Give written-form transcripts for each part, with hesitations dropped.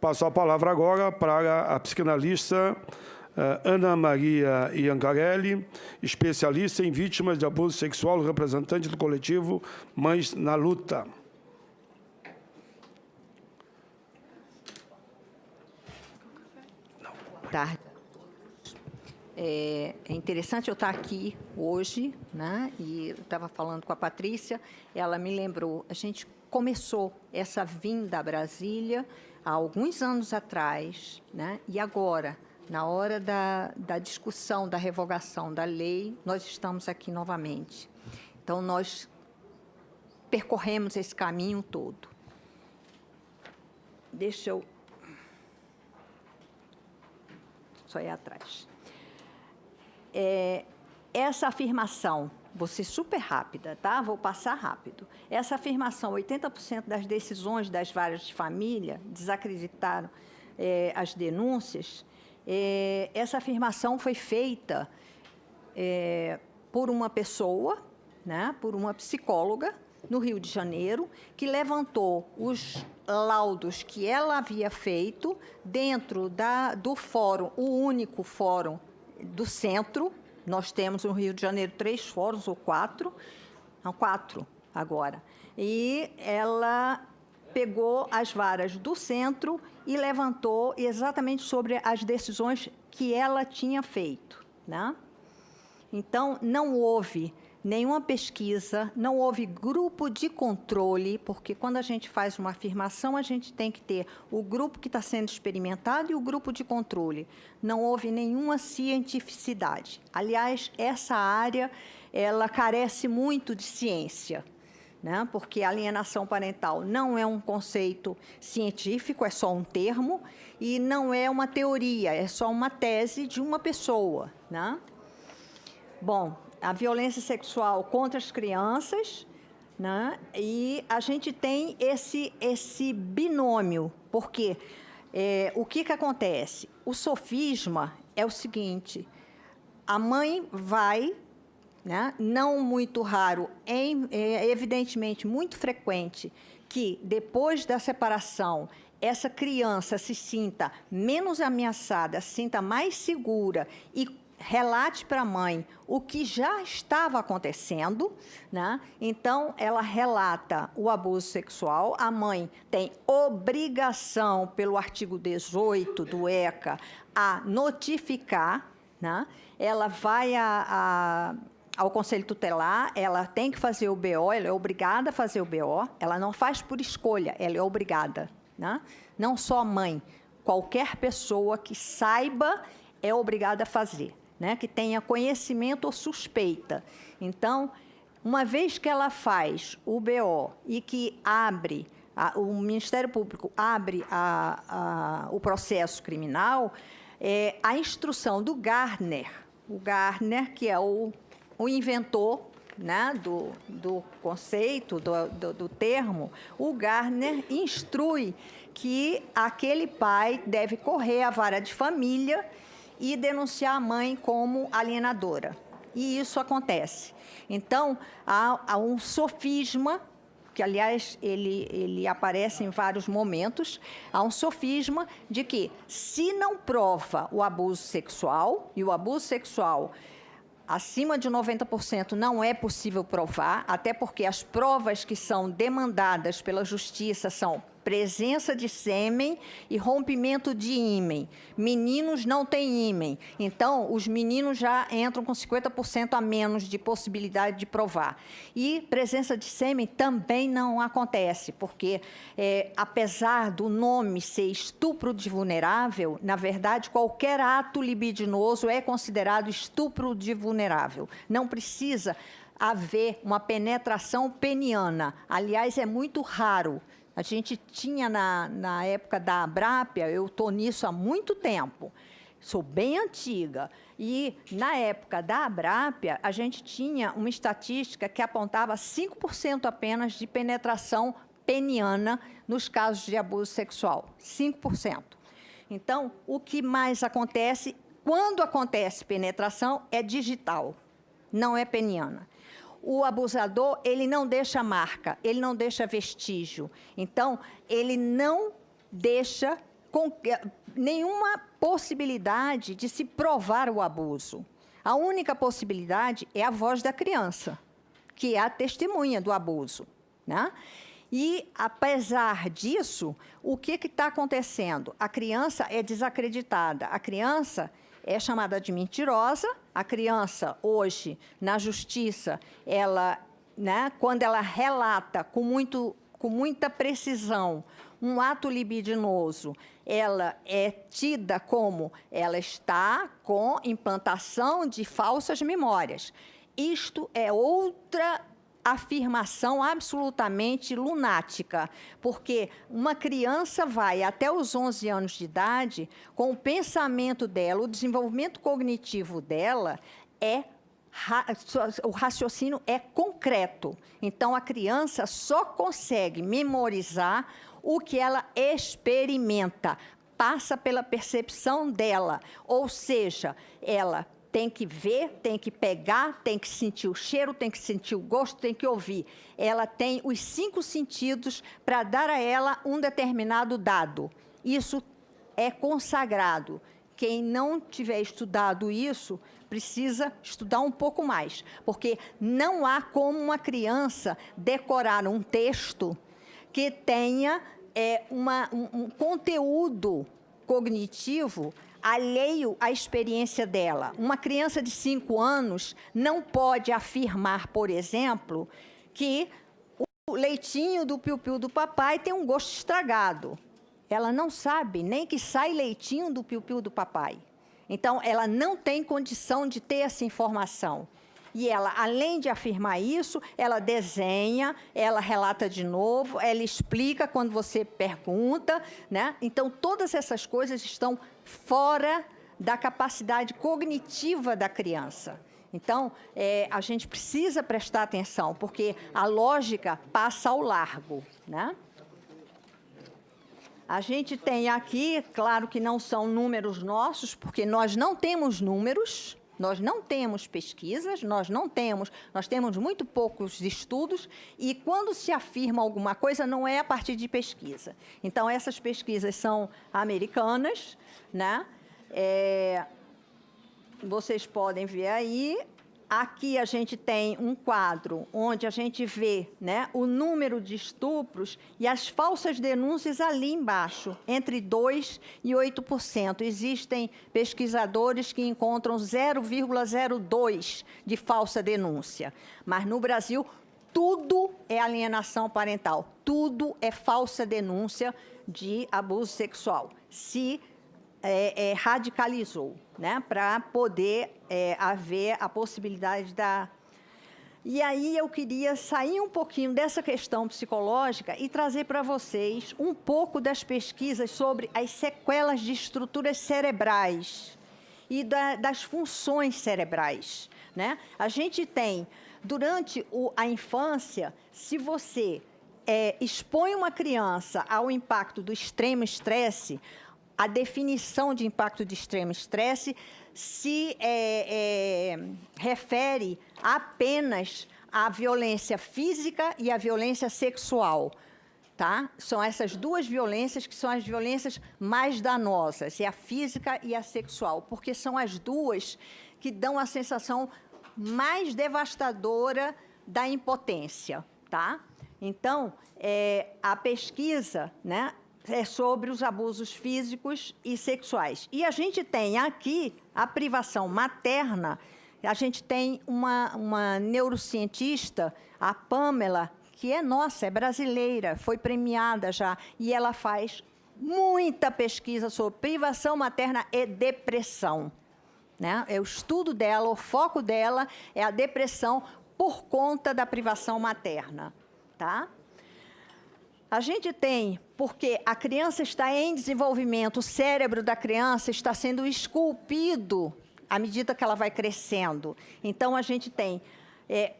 Passo a palavra agora para a psicanalista Ana Maria Iancarelli, especialista em vítimas de abuso sexual, representante do coletivo Mães na Luta. Boa tarde. É interessante eu estar aqui hoje, né? E eu estava falando com a Patrícia, ela me lembrou, a gente começou essa vinda a Brasília há alguns anos atrás, né? E agora, na hora da discussão da revogação da lei, nós estamos aqui novamente. Então, nós percorremos esse caminho todo. Deixa eu... Só ir atrás. Essa afirmação, vou ser super rápida, tá? Vou passar rápido. Essa afirmação, 80% das decisões das varas de família desacreditaram as denúncias. Essa afirmação foi feita por uma pessoa, né, por uma psicóloga, no Rio de Janeiro, que levantou os laudos que ela havia feito dentro do fórum, o único fórum do centro. Nós temos no Rio de Janeiro 3 fóruns, ou 4, não, 4 agora. E ela pegou as varas do centro e levantou exatamente sobre as decisões que ela tinha feito, né? Então, não houve nenhuma pesquisa, não houve grupo de controle, porque quando a gente faz uma afirmação, a gente tem que ter o grupo que está sendo experimentado e o grupo de controle. Não houve nenhuma cientificidade. Aliás, essa área, ela carece muito de ciência, né? Porque a alienação parental não é um conceito científico, é só um termo, e não é uma teoria, é só uma tese de uma pessoa, né? Bom, a violência sexual contra as crianças, né? E a gente tem esse binômio, porque o que acontece? O sofisma é o seguinte: a mãe vai, né? Não muito raro, evidentemente muito frequente, que depois da separação essa criança se sinta menos ameaçada, se sinta mais segura e relate para a mãe o que já estava acontecendo, né? Então, ela relata o abuso sexual, a mãe tem obrigação, pelo artigo 18 do ECA, a notificar, né? Ela vai ao Conselho Tutelar, ela tem que fazer o BO, ela é obrigada a fazer o BO, ela não faz por escolha, ela é obrigada, né? Não só a mãe, qualquer pessoa que saiba é obrigada a fazer, né, que tenha conhecimento ou suspeita. Então, uma vez que ela faz o BO e que abre, o Ministério Público abre o processo criminal, a instrução do Gardner, o Gardner, que é o inventor, né, do conceito, do termo, o Gardner instrui que aquele pai deve correr à vara de família e denunciar a mãe como alienadora. E isso acontece. Então, há um sofisma, que, aliás, ele aparece em vários momentos, há um sofisma de que, se não prova o abuso sexual, e o abuso sexual acima de 90% não é possível provar, até porque as provas que são demandadas pela justiça são presença de sêmen e rompimento de ímen. Meninos não têm ímen, então os meninos já entram com 50% a menos de possibilidade de provar. E presença de sêmen também não acontece, porque apesar do nome ser estupro de vulnerável, na verdade qualquer ato libidinoso é considerado estupro de vulnerável. Não precisa haver uma penetração peniana. Aliás, é muito raro. A gente tinha, na época da Abrápia, eu estou nisso há muito tempo, sou bem antiga, e na época da Abrápia, a gente tinha uma estatística que apontava 5% apenas de penetração peniana nos casos de abuso sexual, 5%. Então, o que mais acontece, quando acontece penetração, é digital, não é peniana. O abusador, ele não deixa marca, ele não deixa vestígio. Então, ele não deixa nenhuma possibilidade de se provar o abuso. A única possibilidade é a voz da criança, que é a testemunha do abuso, né? E, apesar disso, o que está acontecendo? A criança é desacreditada, a criança é chamada de mentirosa, a criança, hoje, na justiça, ela, né, quando ela relata com muita precisão um ato libidinoso, ela é tida como ela está com implantação de falsas memórias. Isto é outra afirmação absolutamente lunática, porque uma criança vai até os 11 anos de idade, com o pensamento dela, o desenvolvimento cognitivo dela o raciocínio é concreto. Então, a criança só consegue memorizar o que ela experimenta, passa pela percepção dela, ou seja, ela tem que ver, tem que pegar, tem que sentir o cheiro, tem que sentir o gosto, tem que ouvir. Ela tem os 5 sentidos para dar a ela um determinado dado. Isso é consagrado. Quem não tiver estudado isso, precisa estudar um pouco mais, porque não há como uma criança decorar um texto que tenha um conteúdo cognitivo alheio à experiência dela. Uma criança de 5 anos não pode afirmar, por exemplo, que o leitinho do piu-piu do papai tem um gosto estragado. Ela não sabe nem que sai leitinho do piu-piu do papai. Então, ela não tem condição de ter essa informação. E ela, além de afirmar isso, ela desenha, ela relata de novo, ela explica quando você pergunta, né? Então, todas essas coisas estão fora da capacidade cognitiva da criança. Então, a gente precisa prestar atenção, porque a lógica passa ao largo, né? A gente tem aqui, claro que não são números nossos, porque nós não temos números, nós não temos pesquisas, nós temos muito poucos estudos, e quando se afirma alguma coisa, não é a partir de pesquisa. Então, essas pesquisas são americanas, né? Vocês podem ver aí. Aqui a gente tem um quadro onde a gente vê, né, o número de estupros e as falsas denúncias ali embaixo, entre 2% e 8%. Existem pesquisadores que encontram 0,02% de falsa denúncia. Mas no Brasil, tudo é alienação parental, tudo é falsa denúncia de abuso sexual. Se radicalizou, né, para poder haver a possibilidade da... E aí eu queria sair um pouquinho dessa questão psicológica e trazer para vocês um pouco das pesquisas sobre as sequelas de estruturas cerebrais e das funções cerebrais, né? A gente tem, durante a infância, se você expõe uma criança ao impacto do extremo estresse, a definição de impacto de extremo estresse se refere apenas à violência física e à violência sexual, tá? São essas duas violências que são as violências mais danosas, é a física e a sexual, porque são as duas que dão a sensação mais devastadora da impotência, tá? Então, a pesquisa, né, é sobre os abusos físicos e sexuais. E a gente tem aqui a privação materna. A gente tem uma neurocientista, a Pamela, que é nossa, é brasileira, foi premiada já, e ela faz muita pesquisa sobre privação materna e depressão, né? É o estudo dela, o foco dela é a depressão por conta da privação materna, tá? A gente tem, porque a criança está em desenvolvimento, o cérebro da criança está sendo esculpido à medida que ela vai crescendo. Então, a gente tem,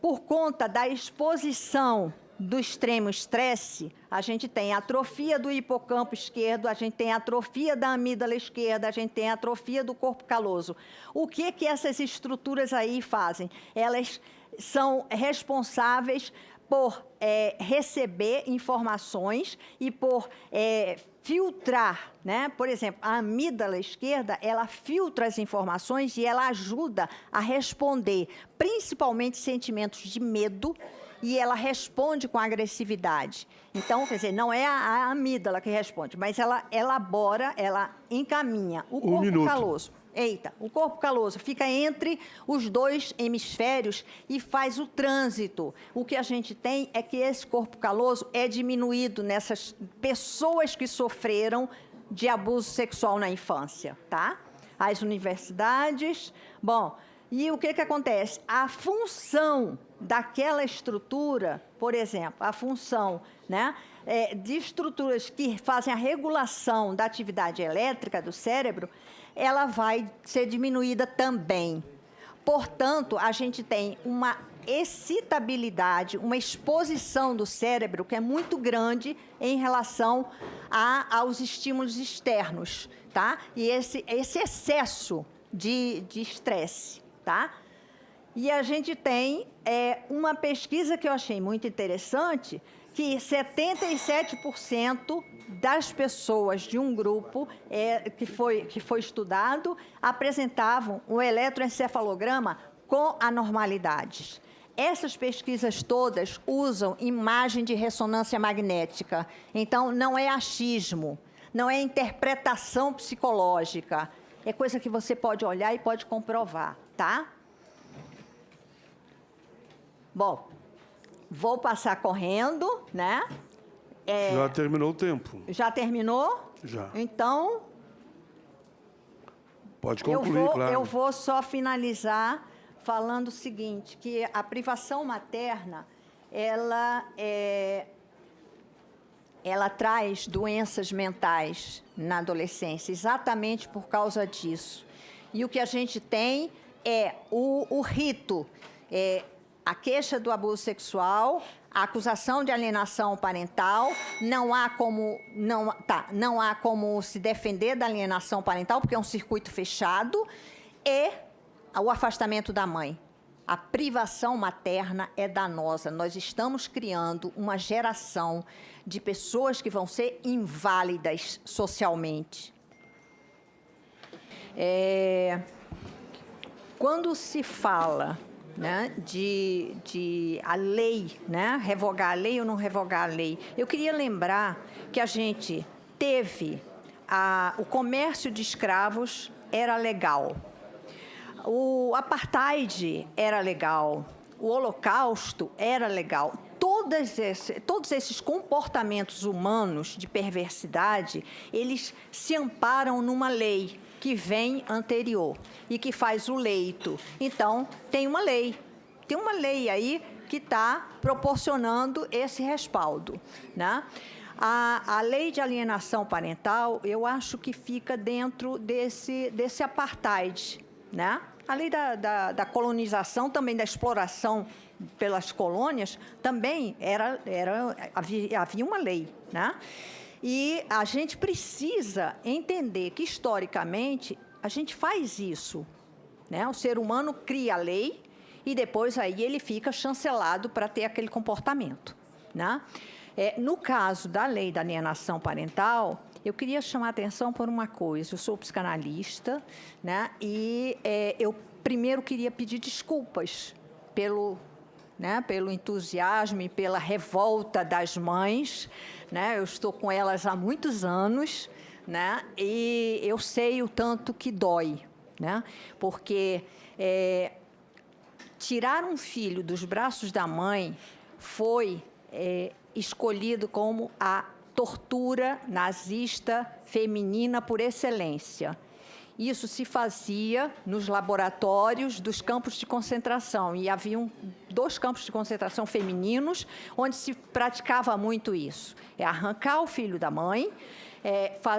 por conta da exposição do extremo estresse, a gente tem atrofia do hipocampo esquerdo, a gente tem atrofia da amígdala esquerda, a gente tem atrofia do corpo caloso. O que essas estruturas aí fazem? Elas são responsáveis por receber informações e por filtrar, né? Por exemplo, a amígdala esquerda, ela filtra as informações e ela ajuda a responder, principalmente sentimentos de medo, e ela responde com agressividade. Então, quer dizer, não é a amígdala que responde, mas ela elabora, ela encaminha o corpo caloso. Eita, o corpo caloso fica entre os dois hemisférios e faz o trânsito. O que a gente tem é que esse corpo caloso é diminuído nessas pessoas que sofreram de abuso sexual na infância, tá? As universidades, bom, e o que acontece? A função daquela estrutura, por exemplo, a função, né, de estruturas que fazem a regulação da atividade elétrica do cérebro, ela vai ser diminuída também. Portanto, a gente tem uma excitabilidade, uma exposição do cérebro que é muito grande em relação aos estímulos externos, tá? E esse excesso de estresse, tá? E a gente tem uma pesquisa que eu achei muito interessante, que 77% das pessoas de um grupo que foi estudado apresentavam um eletroencefalograma com anormalidades. Essas pesquisas todas usam imagem de ressonância magnética. Então, não é achismo, não é interpretação psicológica. É coisa que você pode olhar e pode comprovar, tá? Bom, vou passar correndo, né? Já terminou o tempo. Já terminou? Já. Então, pode concluir, claro. Eu vou só finalizar falando o seguinte, que a privação materna, ela traz doenças mentais na adolescência, exatamente por causa disso. E o que a gente tem é o rito, a queixa do abuso sexual, a acusação de alienação parental, não há como se defender da alienação parental, porque é um circuito fechado, e o afastamento da mãe. A privação materna é danosa. Nós estamos criando uma geração de pessoas que vão ser inválidas socialmente. Quando se fala, né, de a lei, né, revogar a lei ou não revogar a lei, eu queria lembrar que a gente teve o comércio de escravos era legal, o apartheid era legal, o holocausto era legal. Todos esses comportamentos humanos de perversidade, eles se amparam numa lei que vem anterior e que faz o leito. Então, tem uma lei aí que está proporcionando esse respaldo, né? A lei de alienação parental, eu acho que fica dentro desse apartheid, né? A lei da colonização, também da exploração pelas colônias, também havia uma lei, né? E a gente precisa entender que, historicamente, a gente faz isso, né? O ser humano cria a lei e depois aí ele fica chancelado para ter aquele comportamento, né? No caso da lei da alienação parental, eu queria chamar a atenção por uma coisa. Eu sou psicanalista, né? E eu primeiro queria pedir desculpas pelo entusiasmo e pela revolta das mães, né? Eu estou com elas há muitos anos, né? E eu sei o tanto que dói, né? Porque tirar um filho dos braços da mãe foi escolhido como a tortura nazista feminina por excelência. Isso se fazia nos laboratórios dos campos de concentração, e haviam 2 campos de concentração femininos onde se praticava muito isso. Arrancar o filho da mãe,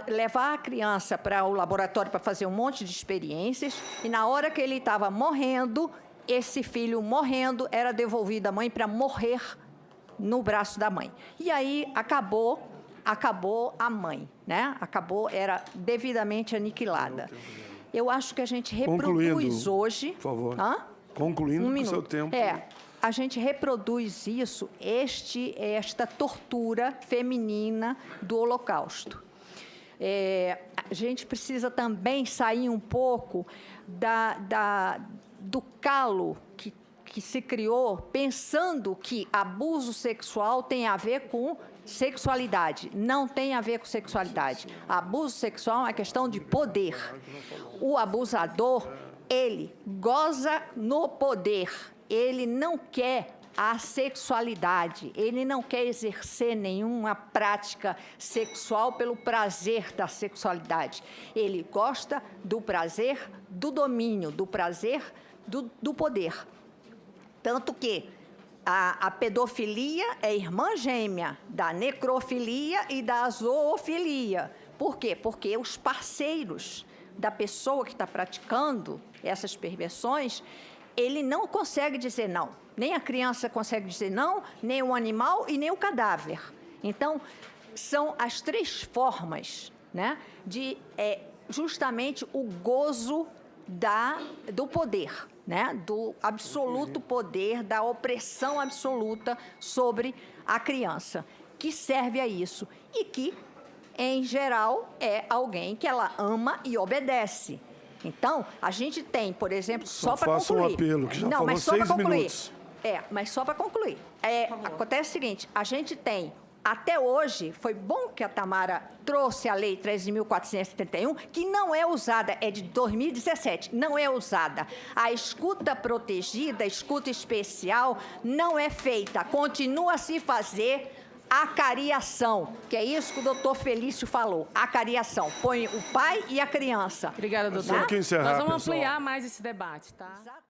levar a criança para o laboratório para fazer um monte de experiências, e na hora que ele estava morrendo, esse filho morrendo era devolvido à mãe para morrer no braço da mãe. E aí acabou a mãe, né? Era devidamente aniquilada. Eu acho que a gente reproduz hoje... Por favor. Concluindo o seu tempo. A gente reproduz isso, esta tortura feminina do Holocausto. A gente precisa também sair um pouco do calo que se criou, pensando que abuso sexual tem a ver com sexualidade. Não tem a ver com sexualidade. Abuso sexual é uma questão de poder. O abusador, ele goza no poder. Ele não quer a sexualidade, ele não quer exercer nenhuma prática sexual pelo prazer da sexualidade. Ele gosta do prazer do domínio, do prazer do poder. Tanto que a pedofilia é irmã gêmea da necrofilia e da zoofilia. Por quê? Porque os parceiros da pessoa que está praticando essas perversões, ele não consegue dizer não. Nem a criança consegue dizer não, nem o animal e nem o cadáver. Então, são as três formas, né, de justamente o gozo do poder, né, do absoluto poder, da opressão absoluta sobre a criança, que serve a isso e que, em geral, é alguém que ela ama e obedece. Então, a gente tem, por exemplo, só para concluir... Faça um apelo, que já falou 6 minutos. Mas só para concluir. Acontece o seguinte, a gente tem, até hoje, foi bom que a Tamara trouxe a Lei 13.471, que não é usada, é de 2017, não é usada. A escuta protegida, a escuta especial, não é feita, continua a se fazer a cariação, que é isso que o doutor Felício falou, a cariação. Põe o pai e a criança. Obrigada, doutor. Nós vamos ampliar mais esse debate, tá?